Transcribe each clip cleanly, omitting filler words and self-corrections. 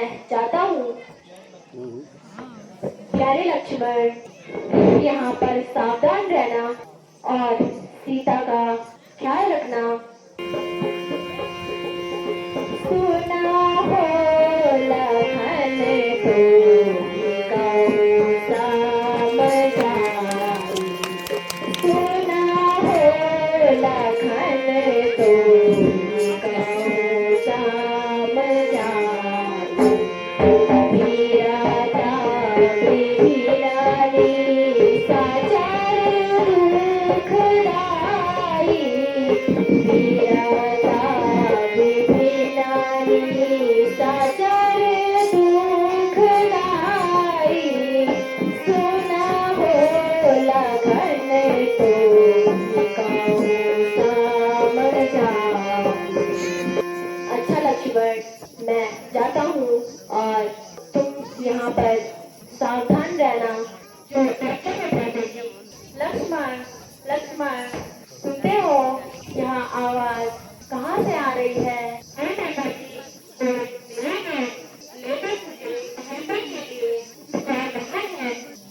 मैं चाहता हूँ प्यारे लक्ष्मण यहाँ पर सावधान रहना और सीता का ख्याल रखना। सुना हो लखन तो सुना हो लखन तो अच्छा लक्ष्मण, मैं जाता हूँ और तुम यहाँ पर सावधान रहना। लक्ष्मण, लक्ष्मण, सुनते हो? यहाँ आवाज कहाँ से आ रही है?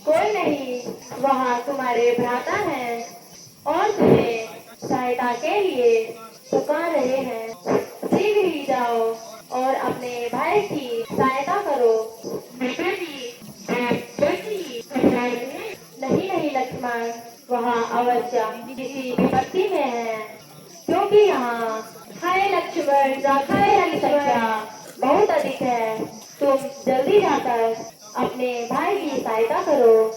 कोई नहीं, वहाँ तुम्हारे भ्राता हैं और तुम्हें सहायता के लिए पुकार रहे हैं। शीघ्र ही जाओ और अपने भाई की सहायता करो। नहीं नहीं लक्ष्मण, वहाँ अवश्य किसी विपत्ति में है, क्योंकि यहाँ हाय लक्ष्मण की संख्या बहुत अधिक है। तुम जल्दी जाकर अपने भाई की सहायता करो।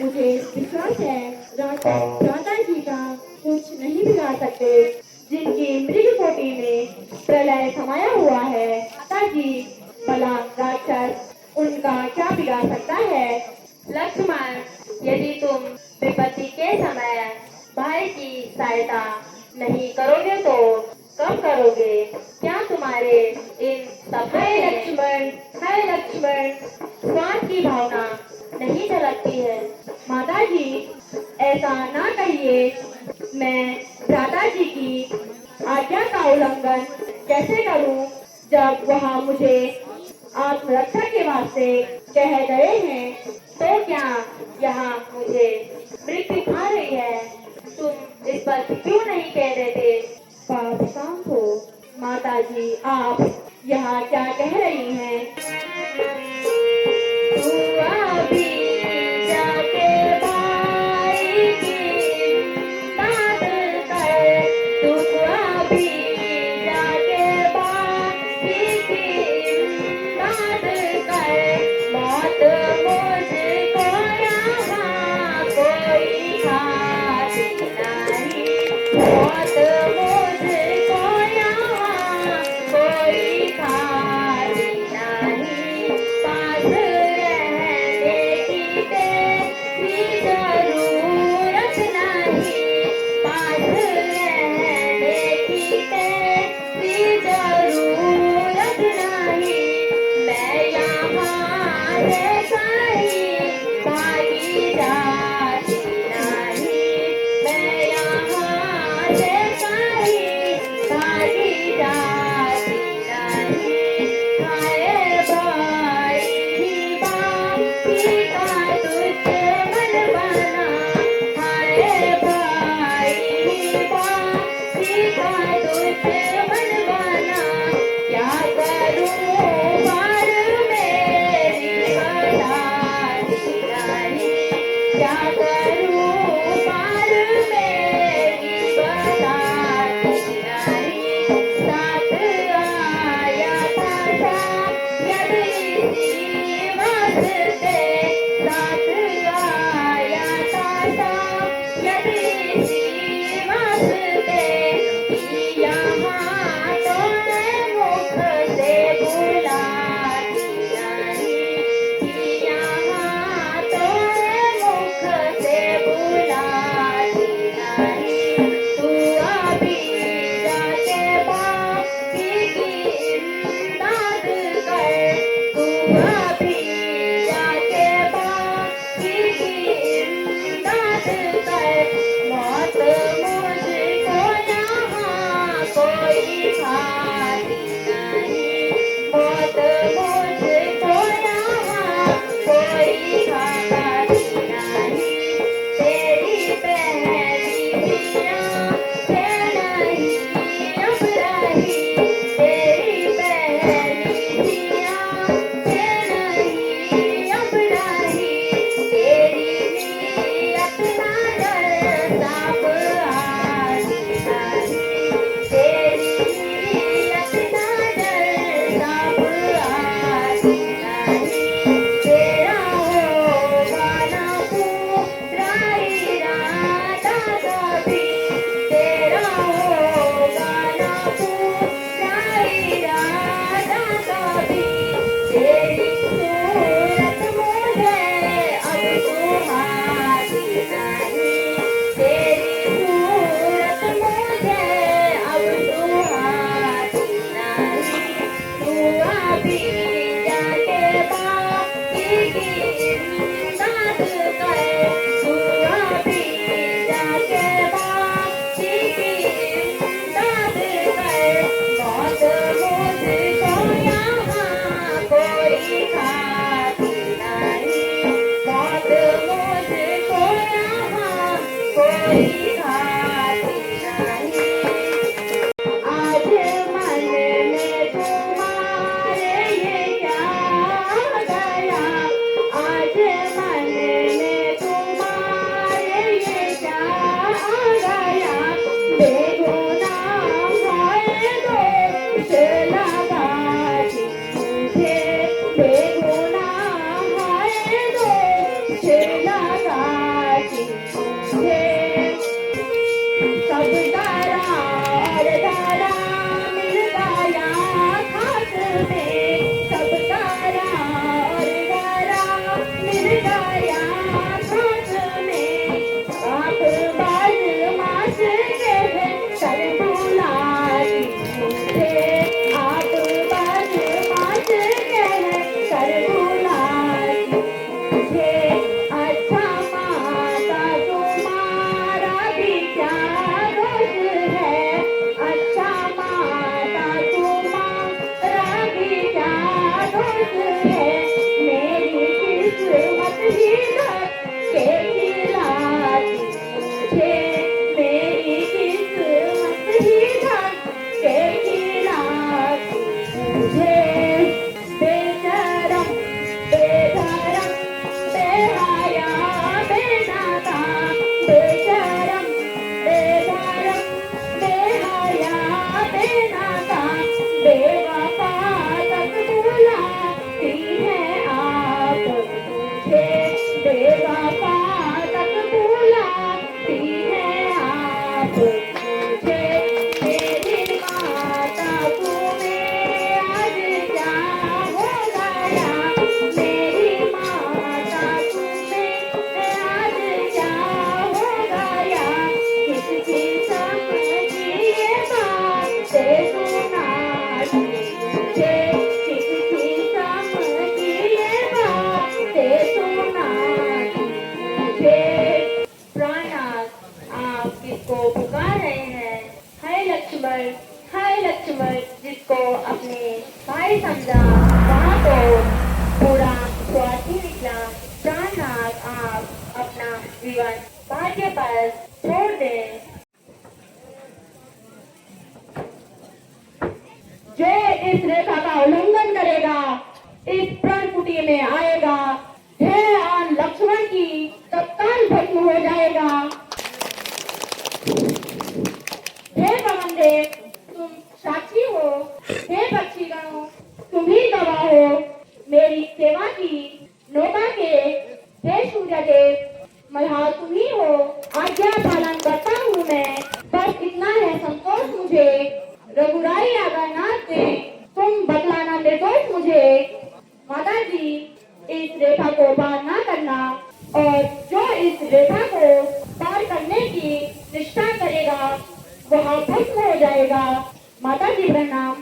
मुझे विश्वास है राधा जी का कुछ नहीं बिगाड़ सकते, जिनकी मृगकोटि में प्रलय समाया हुआ है। माता जी भला राक्षस, उनका क्या बिगाड़ सकता है? लक्ष्मण, यदि तुम विपत्ति के समय भाई की सहायता नहीं करोगे तो कब करोगे? क्या तुम्हारे इन शब्दों है लक्ष्मण, स्वार्थ की भावना नहीं झलकती है? माता जी, ऐसा ना कहिए। मैं भ्राता जी की आज्ञा का उल्लंघन कैसे करूं, जब वह मुझे आत्मरक्षा के वास्ते कह गए हैं? तो क्या यहाँ मुझे मृत्यु खा रही है? तुम इस पर क्यों नहीं कह देते? पाप शांत हो। माता जी, आप यहाँ क्या कह रही हैं? को अपने भाई समझा, वहाँ तो पूरा स्वार्थी निकला। प्राणनाथ आप अपना जीवन भाग्य पर छोड़ दें। जो इस रेखा का उल्लंघन करेगा, इस प्रण कुटी में आएगा, है और लक्ष्मण की तत्काल भस्म हो जाएगा। हे पवन देव, तुम साक्षी हो। हे पक्षीगणों, तुम ही गवाह हो मेरी सेवा की। नौका के हे सूर्यदेव, मल्हार तुम ही हो। आज्ञा पालन करता हूँ मैं, बस इतना है संतोष मुझे। रघुराई अगर नाथ दे, तुम बतलाना निर्दोष मुझे। माता जी, इस रेखा को पार ना करना, और जो इस रेखा को पार करने की निष्ठा करेगा वह भस्म हो जाएगा। माता जी प्रणाम।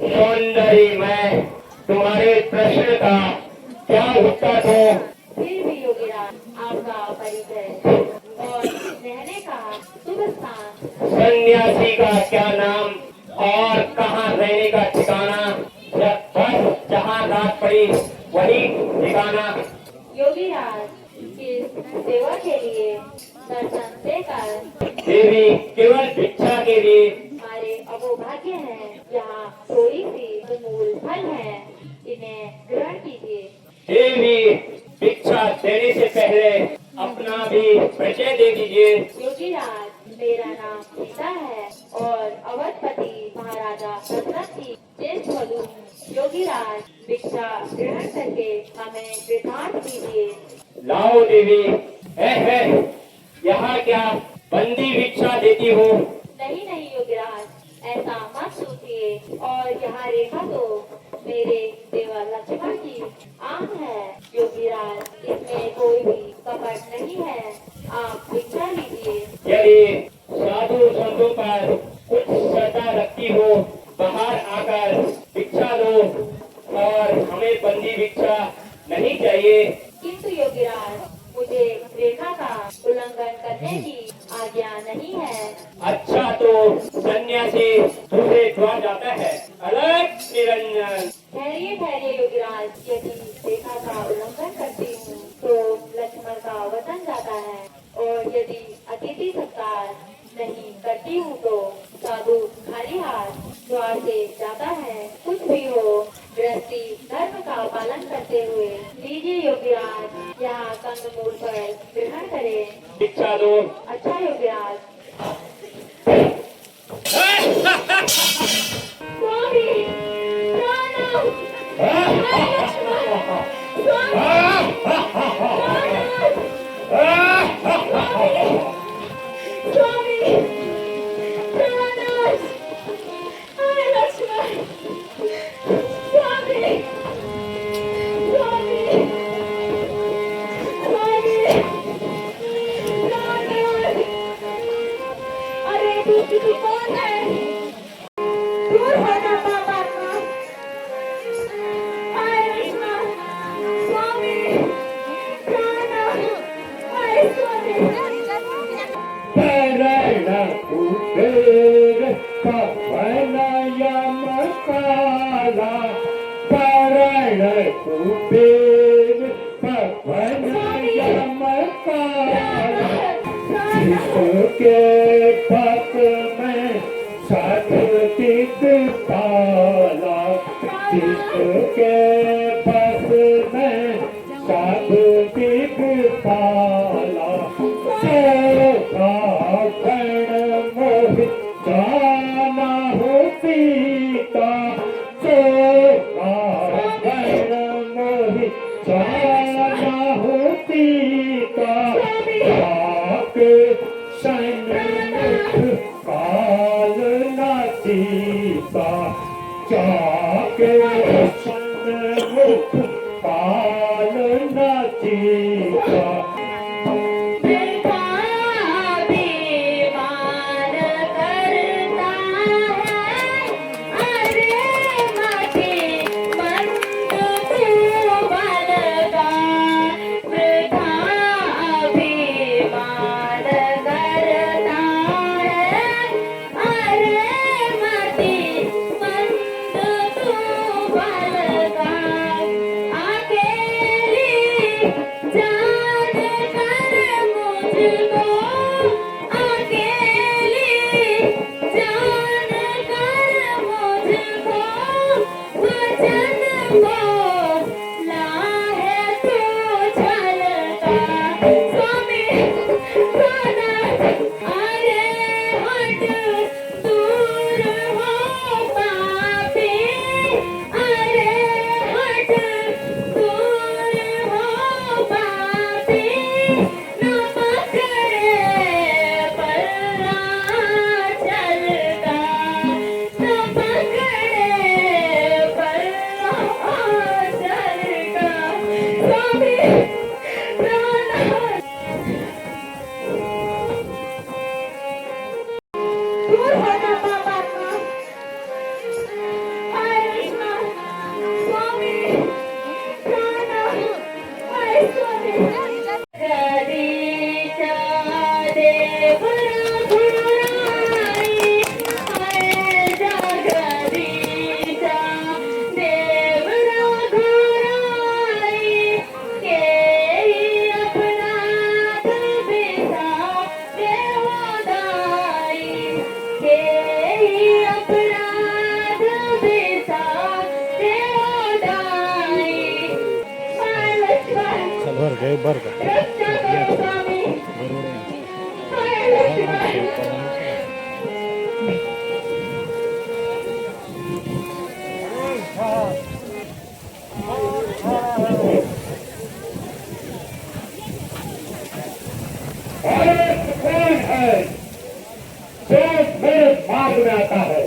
सौंदर्य मैं तुम्हारे प्रश्न का क्या उत्तर दूं? फिर भी योगीराज, आपका परिचय और रहने का शुभ स्थान। सन्यासी का क्या नाम और कहाँ रहने का ठिकाना? बस जहाँ रात पड़ी वही ठिकाना। योगीराज, इस सेवा के लिए दर्शन देकर देवी केवल भिक्षा के लिए हमारे अहोभाग्य हैं। यहाँ थोड़ी सी मूल फल है, इन्हें ग्रहण कीजिए। देवी भिक्षा देने से पहले अपना भी परिचय दे दीजिए। योगीराज, मेरा नाम सीता है और अवधपति महाराजा दशरथ की ज्येष्ठ वधू। योगीराज, भिक्षा ग्रहण करके हमें कृतार्थ कीजिए। लाओ देवी। है यहाँ क्या बंदी भिक्षा देती हो? नहीं नहीं योगीराज, ऐसा मत सोचिए। और यहाँ रेखा तो मेरे देवा लक्ष्मण की आंख है। योगीराज, इसमें कोई भी कपट नहीं है। आप भिक्षा लीजिए। यदि साधु संतों पर कुछ श्रद्धा रखती हो, बाहर आकर भिक्षा दो, और हमें बंदी भिक्षा नहीं चाहिए। किंतु योगीराज, मुझे रेखा का उल्लंघन करने की आज्ञा नहीं है। अच्छा, तो सन्यासी दूसरे द्वार जाता है। अलग निरंजन। ठहरिए ठहरिए योगीराज, यदि रेखा का उल्लंघन करती हूँ तो लक्ष्मण का वतन जाता है, और यदि अतिथि सत्कार नहीं करती हूँ तो साधु खाली हाथ द्वार से जाता है। कुछ भी हो, गृहस्थी धर्म का पालन करते हुए लीजिए योगीराज। यहाँ कंदमूल पर ग्रहण करें। भिक्षा दो। अच्छा योगीराज। स्वामी प्रणाम। स्वामी कुबेर पवन यमकाल जिसके पग में सब दिखपाला जिसके पग में सब दिखपाला सोखा गण मोह जाना हो सीता सोखा गण मोह जाना हो सीता जाके सन्मुख काल न सीता जाके सन्मुख काल न सीता कौन है जो मेरे मार्ग में आता है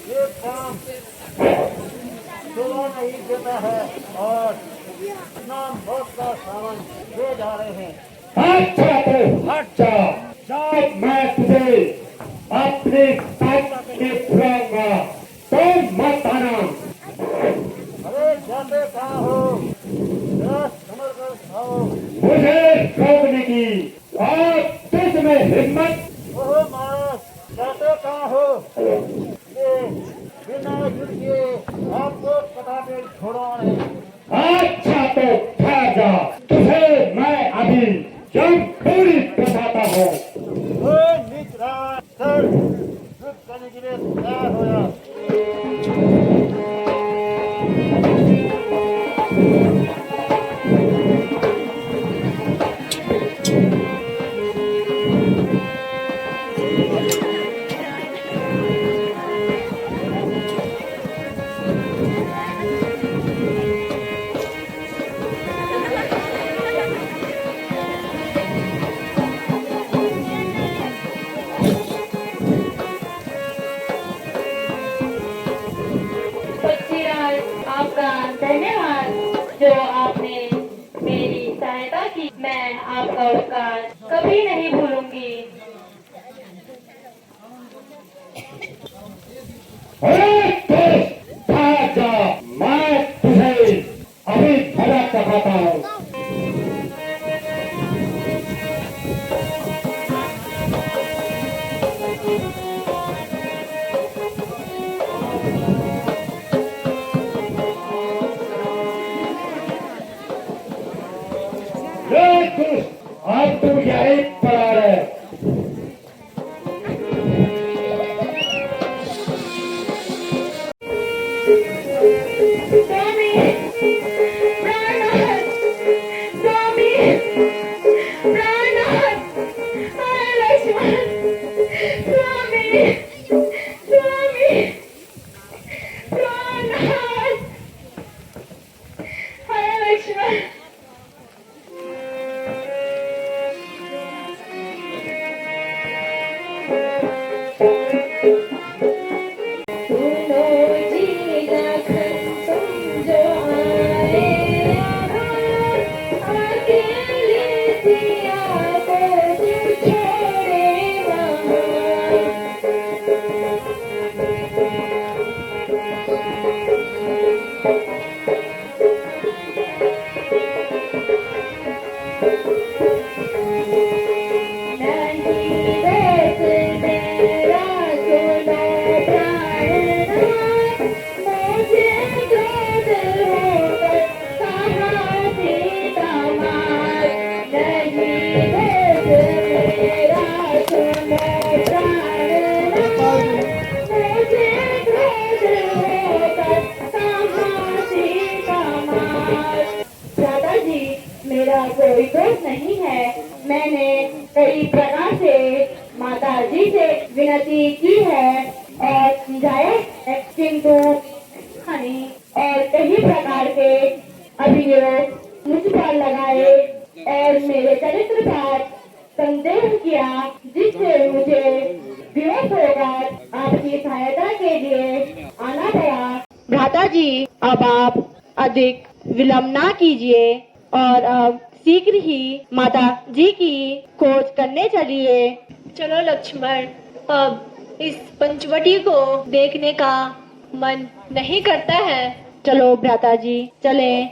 ये काम सुबह नहीं देता है और इतना बहुत का सामान ले जा रहे हैं। अच्छा तो हट जा जब मैं तुझे अपने साथ में बुलाऊंगा तो मत आना। अरे जाते कहाँ हो? जरा समझ कर खाओ। मुझे रोकने की और तुझ में हिम्मत। ओहो महाराज, जाते कहाँ हो? ये बिना युद्ध किए आपको पता नहीं छोड़ो नहीं। अच्छा तो ठहर जा, तुझे मैं अभी जब पूरी बताता हूँ। ओए नीच राज, सर युद्ध करने के लिए तैयार हो जा। पक्षीराज, आपका धन्यवाद जो आपने मेरी सहायता की। मैं आपका उपकार कभी नहीं भूलूंगी। अरे दोस्त, ठहर जा, मैं तुझे अभी भला चढ़ाता हूँ। ये दुष्ट आज तुम यही पड़ा रहे। स्वामी प्राणनाथ, स्वामी प्राणनाथ, हाय लक्ष्मण, स्वामी स्वामी प्राणनाथ, हाय लक्ष्मण। सुनो जी लखन तुम जो आए यहाँ, अकेले सिया को क्यों छोड़े वहाँ। नहीं देश मेरा सुनो प्राणनाथ, मुझे क्रोध होकर कहाँ सीता मार। नहीं देश मेरा सुनो प्राणनाथ, मुझे क्रोध होकर कहाँ सीता मार। दादाजी, मेरा कोई दोष नहीं है। मैंने कई प्रकार से माता जी से विनती की है और समझाया है, किंतु हनी और कई प्रकार के अभियोग मुझ पर लगाए और मेरे चरित्र पर संदेह किया, जिससे मुझे विवश होकर आपकी सहायता के लिए आना पड़ा। भ्राता जी, अब आप अधिक विलंब ना कीजिए और अब शीघ्र ही माता जी की खोज करने चलिए। चलो लक्ष्मण, अब इस पंचवटी को देखने का मन नहीं करता है। चलो भ्राता जी, चलें।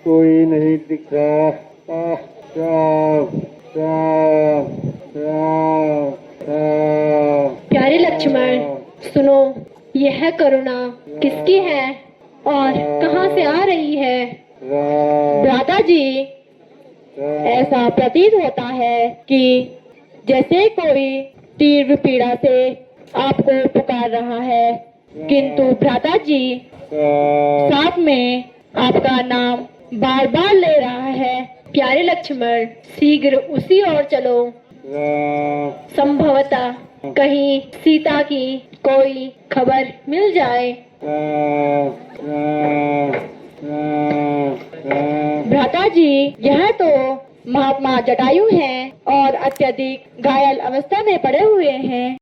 कोई नहीं दिख रहा। प्यारे लक्ष्मण, सुनो, यह करुणा किसकी है और कहाँ से आ रही है? भ्राता जी, ऐसा प्रतीत होता है कि जैसे कोई तीव्र पीड़ा से आपको पुकार रहा है, किंतु भ्राता जी साथ में आपका नाम बार बार ले रहा है। प्यारे लक्ष्मण, शीघ्र उसी ओर चलो। संभवतः कहीं सीता की कोई खबर मिल जाए। भ्राता जी, यह तो महात्मा जटायु हैं और अत्यधिक घायल अवस्था में पड़े हुए हैं।